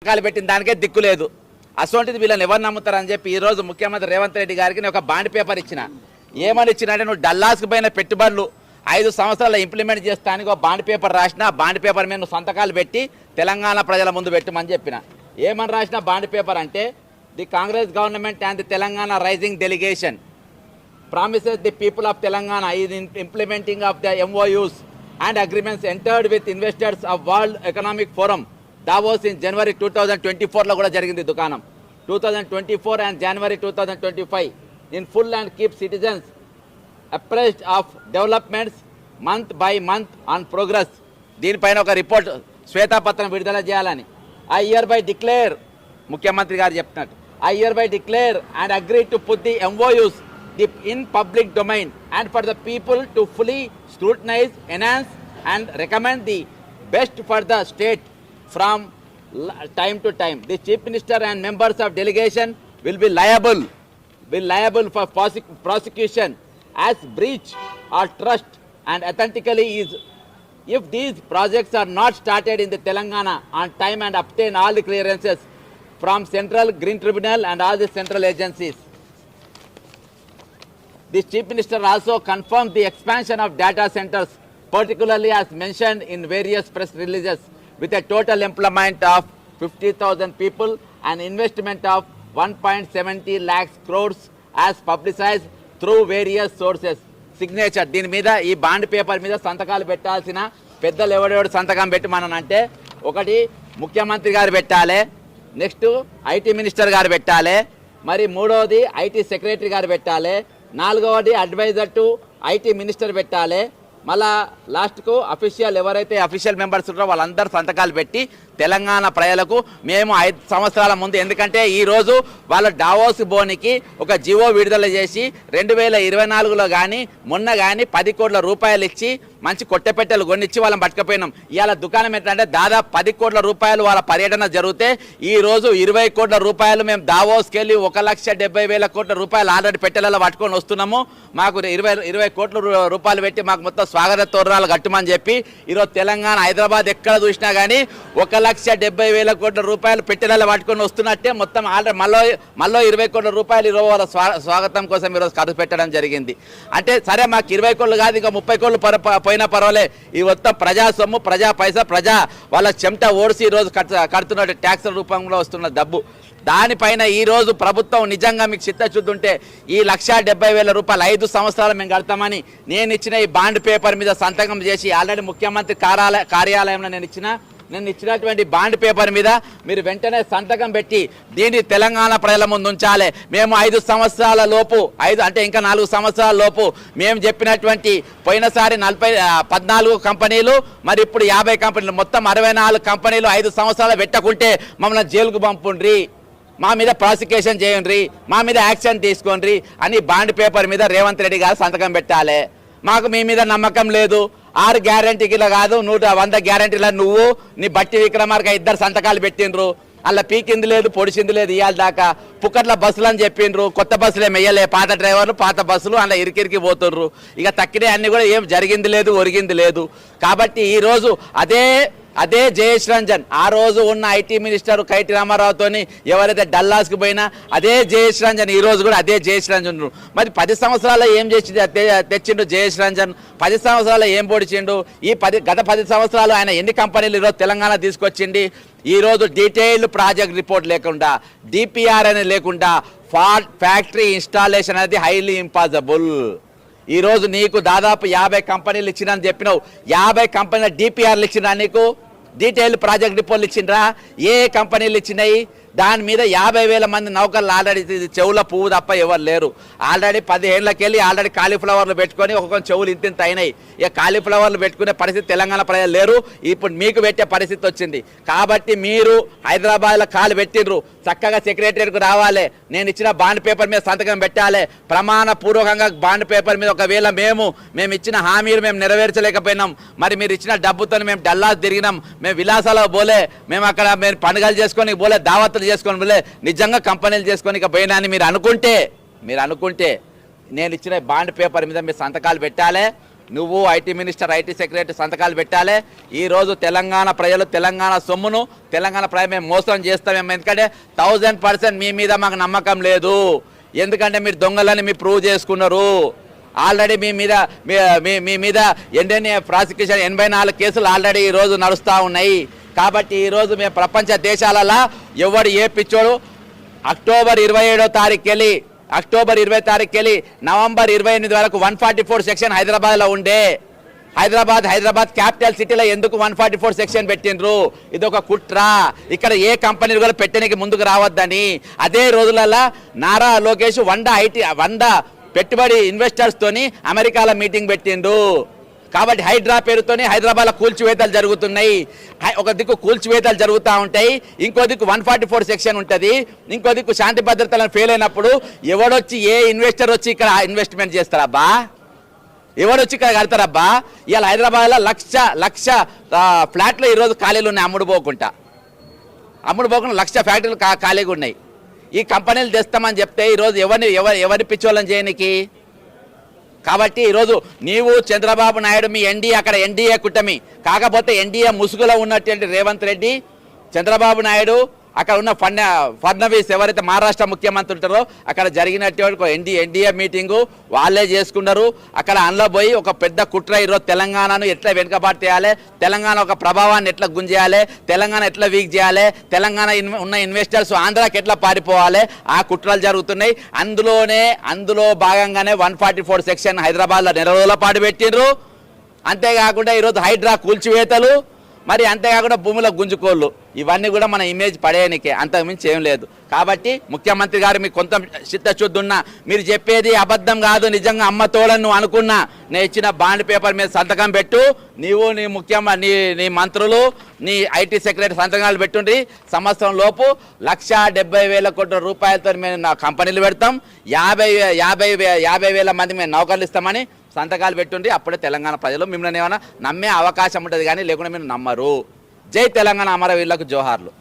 సంతకాలు పెట్టిన దానికే దిక్కు లేదు. అసొంటిది వీళ్ళని ఎవరు నమ్ముతారని చెప్పి ఈరోజు ముఖ్యమంత్రి రేవంత్ రెడ్డి గారికి నేను ఒక బాండ్ పేపర్ ఇచ్చిన. ఏమని ఇచ్చిన అంటే, నువ్వు డల్లాస్కి పోయిన పెట్టుబడులు 5 సంవత్సరాలు ఇంప్లిమెంట్ చేస్తానికి ఒక బాండ్ పేపర్ రాసిన. బాండ్ పేపర్ మీద నువ్వు సంతకాలు పెట్టి తెలంగాణ ప్రజల ముందు పెట్టమని చెప్పిన. ఏమని రాసిన బాండ్ పేపర్ అంటే, the Congress government and the Telangana rising delegation promises the people of Telangana is implementing of the MOUs and agreements entered with investors of World Economic Forum Davos in January 2024 లో కూడా జరిగింది దుకాణం. 2024 and January 2025 in full and keep citizens apprised of developments month by month on progress. దీనిపైన ఒక report శ్వేతాపత్రం విడుదల చేయాలని. I hereby declare, ముఖ్యమంత్రి గారు చెప్తున్నట్టు, I hereby declare and agree to put the MOUs in public domain and for the people to fully scrutinize, enhance and recommend the best for the state from time to time. The Chief Minister and members of delegation will be liable for prosecution as breach or trust and authentically is if these projects are not started in the Telangana on time and obtain all the clearances from Central Green Tribunal and all the central agencies. The Chief Minister also confirmed the expansion of data centers, particularly as mentioned in various press releases, with a total employment of 50,000 people and investment of 1.70 lakh crores as publicized through various sources. Signature. దీని మీద ఈ bond paper మీద సంతకాలు పెట్టాల్సిన పెద్దలు ఎవడెవడు సంతకం పెట్టమనంటే, ఒకటి ముఖ్యమంత్రి గారు పెట్టాలి, నెక్స్ట్ ఐటీ మినిస్టర్ గారు పెట్టాలి, మరి మూడవది ఐటీ సెక్రటరీ గారు పెట్టాలి, నాలుగవది అడ్వైజర్ టు ఐటీ మినిస్టర్ పెట్టాలి, మళ్ళా లాస్ట్కు అఫీషియల్ ఎవరైతే అఫీషియల్ మెంబర్స్ ఉన్నారో వాళ్ళందరూ సంతకాలు పెట్టి తెలంగాణ ప్రజలకు మేము 5 సంవత్సరాల ముందు, ఎందుకంటే ఈరోజు వాళ్ళ డావోస్ బోనికి ఒక జివో విడుదల చేసి 2024లో కానీ మొన్న కానీ 10 కోట్ల రూపాయలు ఇచ్చి మంచి కొట్టెపెట్టెలు కొనిచ్చి వాళ్ళని పట్టుకపోయినాం. ఇవాళ దుకాణం ఏంటంటే దాదాపు 10 కోట్ల రూపాయలు వాళ్ళ పర్యటన జరిగితే ఈరోజు 20 కోట్ల రూపాయలు మేము దావోస్కి వెళ్ళి 1,70,000 కోట్ల రూపాయలు ఆల్రెడీ పెట్టెలలో పట్టుకొని వస్తున్నాము. మాకు 20 కోట్ల రూపాయలు పెట్టి మాకు మొత్తం స్వాగత తోరణాలు కట్టమని చెప్పి ఈరోజు తెలంగాణ హైదరాబాద్ ఎక్కడ చూసినా కానీ 1,70,000 కోట్ల రూపాయలు పెట్టెలలో పట్టుకొని వస్తున్నట్టే మొత్తం ఆల్రెడీ మళ్ళీ 20 కోట్ల రూపాయలు ఈరోజు వాళ్ళ స్వాగతం కోసం ఈరోజు ఖర్చు పెట్టడం జరిగింది. అంటే సరే మాకు 20 కోట్లు కాదు ఇంకా 30 కోట్లు పోయినా పర్వాలే, ఈ మొత్తం ప్రజా సొమ్ము, ప్రజా పైసా, ప్రజా వాళ్ళ చెమట ఓడిసి ఈరోజు కడుతున్న ట్యాక్స్ రూపంలో వస్తున్న డబ్బు. దానిపైన ఈరోజు ప్రభుత్వం నిజంగా మీకు చిత్తశుద్ధి ఉంటే ఈ 1,70,000 రూపాయలు 5 సంవత్సరాలు మేము కడతామని నేను ఇచ్చిన ఈ బాండ్ పేపర్ మీద సంతకం చేసి ఆల్రెడీ ముఖ్యమంత్రి కార్యాలయంలో నేను ఇచ్చినటువంటి బాండ్ పేపర్ మీద మీరు వెంటనే సంతకం పెట్టి దీన్ని తెలంగాణ ప్రజల ముందు ఉంచాలి. మేము 5 సంవత్సరాల లోపు, అంటే ఇంకా 4 సంవత్సరాల లోపు మేము చెప్పినటువంటి పోయినసారి 14 కంపెనీలు, మరి ఇప్పుడు 50 కంపెనీలు, మొత్తం 64 కంపెనీలు 5 సంవత్సరాలు పెట్టకుంటే మమ్మల్ని జైలుకు పంపుండ్రి, మా మీద ప్రాసిక్యూషన్ చేయండి, మా మీద యాక్షన్ తీసుకోండి అని బాండ్ పేపర్ మీద రేవంత్ రెడ్డి గారు సంతకం పెట్టాలి. మాకు మీ మీద నమ్మకం లేదు. 6 గ్యారంటీల కాదు 100 గ్యారంటీల నువ్వు నీ బట్టి విక్రమార్క 2 సంతకాలు పెట్టిండ్రు. అలా పీకింది లేదు, పొడిచింది లేదు. ఇవాళ దాకా పుక్కట్ల బస్సులు అని చెప్పిండ్రు, కొత్త బస్సులు ఏమి వేయలే, పాత డ్రైవర్లు పాత బస్సులు అలా ఇరికిరికి పోతుండ్రు. ఇక తక్కినే అన్ని కూడా ఏం జరిగింది లేదు, ఒరిగింది లేదు. కాబట్టి ఈరోజు అదే జయేష్ రంజన్, ఆ రోజు ఉన్న ఐటీ మినిస్టర్ కైటి రామారావుతోని ఎవరైతే డల్లాస్కి పోయినా అదే జయేష్ రంజన్, ఈ రోజు కూడా అదే జయేష్ రంజన్. మరి 10 సంవత్సరాల్లో ఏం చేసి తెచ్చిండు జయేష్ రంజన్? 10 సంవత్సరాల్లో ఏం పొడిచిండు? గత 10 సంవత్సరాలు ఆయన ఎన్ని కంపెనీలు ఈరోజు తెలంగాణ తీసుకొచ్చింది? ఈరోజు డీటెయిల్డ్ ప్రాజెక్ట్ రిపోర్ట్ లేకుండా, డిపిఆర్ అనేది లేకుండా ఫ్యాక్టరీ ఇన్స్టాలేషన్ అనేది హైలీ ఇంపాసిబుల్. ఈరోజు నీకు దాదాపు 50 కంపెనీలు ఇచ్చినని చెప్పినావు. 50 కంపెనీల డిపిఆర్లు ఇచ్చినా, నీకు డీటెయిల్ ప్రాజెక్ట్ రిపోర్ట్లు ఇచ్చిండ్రా? ఏ కంపెనీలు ఇచ్చినాయి? దాని మీద 50,000 మంది నౌకర్లు ఆల్రెడీ చెవుల పువ్వు తప్ప ఎవరు లేరు. ఆల్రెడీ 10 ఏళ్ళకి వెళ్ళి ఆల్రెడీ కాలీఫ్లవర్లు పెట్టుకొని ఒక్కొక్క చెవులు ఇంత అయినాయి. ఇక కాలీఫ్లవర్లు పెట్టుకునే పరిస్థితి తెలంగాణ ప్రజలు లేరు. ఇప్పుడు మీకు పెట్టే పరిస్థితి వచ్చింది. కాబట్టి మీరు హైదరాబాద్లో కాలు పెట్టిండ్రు, చక్కగా సెక్రటరీకి రావాలి, నేను ఇచ్చిన బాండ్ పేపర్ మీద సంతకం పెట్టాలి. ప్రమాణపూర్వకంగా బాండ్ పేపర్ మీద ఒకవేళ మేము ఇచ్చిన హామీలు మేము నెరవేర్చలేకపోయినాం, మరి మీరు ఇచ్చిన డబ్బుతో మేము డల్లాస్ తిరిగినాం, మేము విలాసాలకు పోలే, మేము అక్కడ మేము పండుగలు చేసుకొని పోలే, దావత్తులు చేసుకొని పోలే, నిజంగా కంపెనీలు చేసుకొని ఇక పోయినా అని మీరు అనుకుంటే నేను ఇచ్చిన బాండ్ పేపర్ మీద మీరు సంతకాలు పెట్టాలి. నువ్వు ఐటీ మినిస్టర్, ఐటీ సెక్రటరీ సంతకాలు పెట్టాలి. ఈరోజు తెలంగాణ ప్రజలు తెలంగాణ సొమ్మును తెలంగాణ ప్రజలు మేము మోసం చేస్తామేమో. ఎందుకంటే 1000% మీ మీద మాకు నమ్మకం లేదు. ఎందుకంటే మీరు దొంగలని మీరు ప్రూవ్ చేసుకున్నారు. ఆల్రెడీ మీ మీద ఎన్డీఏ ప్రాసిక్యూషన్ 84 కేసులు ఆల్రెడీ ఈరోజు నడుస్తూ ఉన్నాయి. కాబట్టి ఈరోజు మేము ప్రపంచ దేశాలలో ఎవడు ఏ పిచ్చోడు అక్టోబర్ 27వ తారీఖు వెళ్ళి నవంబర్ 28 వరకు 144 సెక్షన్ హైదరాబాద్లో ఉండే. హైదరాబాద్ క్యాపిటల్ సిటీలో ఎందుకు 144 సెక్షన్ పెట్టిండ్రు? ఇది ఒక కుట్ర. ఇక్కడ ఏ కంపెనీలు కూడా పెట్టడానికి ముందుకు రావద్దని. అదే రోజులలో నారా లోకేష్ 100 పెట్టుబడి ఇన్వెస్టర్స్ తోని అమెరికాలో మీటింగ్ పెట్టిండ్రు. కాబట్టి హైడ్రా పేరుతోనే హైదరాబాద్లో కూల్చివేతలు జరుగుతున్నాయి. ఒక దిక్కు కూల్చివేతలు జరుగుతూ ఉంటాయి, ఇంకో దిక్కు 144 సెక్షన్ ఉంటుంది, ఇంకో దిక్కు శాంతి భద్రతలను ఫెయిల్ అయినప్పుడు ఎవడొచ్చి ఏ ఇన్వెస్టర్ వచ్చి ఇక్కడ ఇన్వెస్ట్మెంట్ చేస్తారబ్బా? ఎవడొచ్చి ఇక్కడ కడతారబ్బా? ఇవాళ హైదరాబాద్లో లక్ష ఫ్లాట్లు ఈరోజు ఖాళీలు ఉన్నాయి. అమ్ముడు పోకుండా 1,00,000 ఫ్యాక్టరీలు ఖాళీగా ఉన్నాయి. ఈ కంపెనీలు తెస్తామని చెప్తే ఈరోజు ఎవరి పిచ్చోళ్ళని చేయనికి? కాబట్టి ఈరోజు నీవు చంద్రబాబు నాయుడు మీ ఎన్డీఏ కూటమి, కాకపోతే ఎన్డీఏ ముసుగులో ఉన్నటువంటి రేవంత్ రెడ్డి, చంద్రబాబు నాయుడు, అక్కడ ఉన్న ఫడ్నవీస్ ఎవరైతే మహారాష్ట్ర ముఖ్యమంత్రి ఉంటారో అక్కడ జరిగినటువంటి ఎన్డీఏ మీటింగు వాళ్ళే చేసుకున్నారు. అక్కడ అందులో పోయి ఒక పెద్ద కుట్ర ఈరోజు తెలంగాణను ఎట్లా వెనుకబాటు చేయాలి, తెలంగాణ ఒక ప్రభావాన్ని ఎట్లా గుంజేయాలి, తెలంగాణ ఎట్లా వీక్ చేయాలి, తెలంగాణ ఉన్న ఇన్వెస్టర్స్ ఆంధ్రాకి ఎట్లా పారిపోవాలి, ఆ కుట్రలు జరుగుతున్నాయి. అందులో భాగంగానే 144 సెక్షన్ హైదరాబాద్లో నెల రోజుల పాటు పెట్టిండ్రు. అంతేకాకుండా ఈరోజు హైడ్రా కూల్చివేతలు, మరి అంతేకాకుండా భూమిలో గుంజుకోళ్ళు, ఇవన్నీ కూడా మన ఇమేజ్ పడేయనికే, అంతకుమించి ఏం లేదు. కాబట్టి ముఖ్యమంత్రి గారు మీకు కొంత చిత్తశుద్ధి ఉన్నా, మీరు చెప్పేది అబద్ధం కాదు, నిజంగా అమ్మ తోడని నువ్వు అనుకున్నా, నేను ఇచ్చిన బాండ్ పేపర్ మీద సంతకం పెట్టు. నీవు నీ మంత్రులు, నీ ఐటీ సెక్రటరీ సంతకాలు పెట్టుండ్రి. సంవత్సరం లోపు 1,70,000 కోట్ల రూపాయలతో మేము నా కంపెనీలు పెడతాం, 50,000 మంది మేము నౌకర్లు ఇస్తామని సంతకాలు పెట్టుండి. అప్పుడే తెలంగాణ ప్రజలు మిమ్మల్ని ఏమైనా నమ్మే అవకాశం ఉంటుంది, కానీ లేకుండా మీరు నమ్మరు. జై తెలంగాణ అమరవీరులకు జోహార్లు.